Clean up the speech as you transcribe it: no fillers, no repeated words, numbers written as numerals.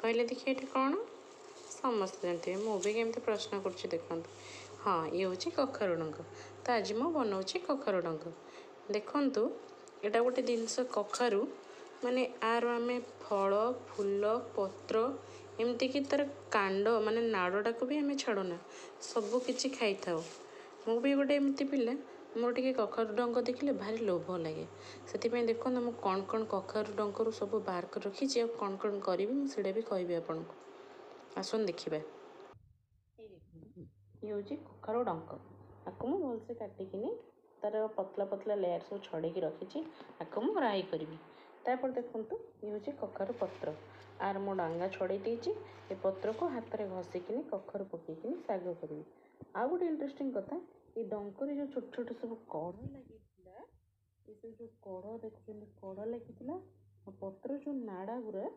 कहले देखिए ये कौन समस्त जानते मु भी केमती प्रश्न कर देखो हाँ ये हूँ कखारु डंक तो आज मु बनाऊँगी कखारु डंक देखु यहाँ गोटे जिनस कखारु माने आर आम फल फूल पत्र एमती कि तार कांड माने नाड़टा को भी आम छाड़ना सबकि खाई था मु भी गोटे एमती पिला मोर टे कखारु डंक देखले भारी लोभ लगे से देखो मुझे कौन कौन कखारु डंकरू सब बाहर कर रखी कौन कौन करी मुझे भी कहबी आपन को आसन देखा ये हूँ कखारु डंक आपको मुझे भलसे काटिकी तार पतला पतला लेयर सब छड़े रखी आपको मुझे राई करी तापर देखु ये हूँ कखारु पत्र आर मो डांगा छड़े देती ए पत्र को हाथ में घसिकी कखारु पकईकी शाग करी आ गोटे इंटरेस्टिंग कथा ये डंकर जो छोट छोट सब कढ़ लगी ये सब जो कढ़ देखुं कढ़ लगी पत्र जो नाड़ा गुरा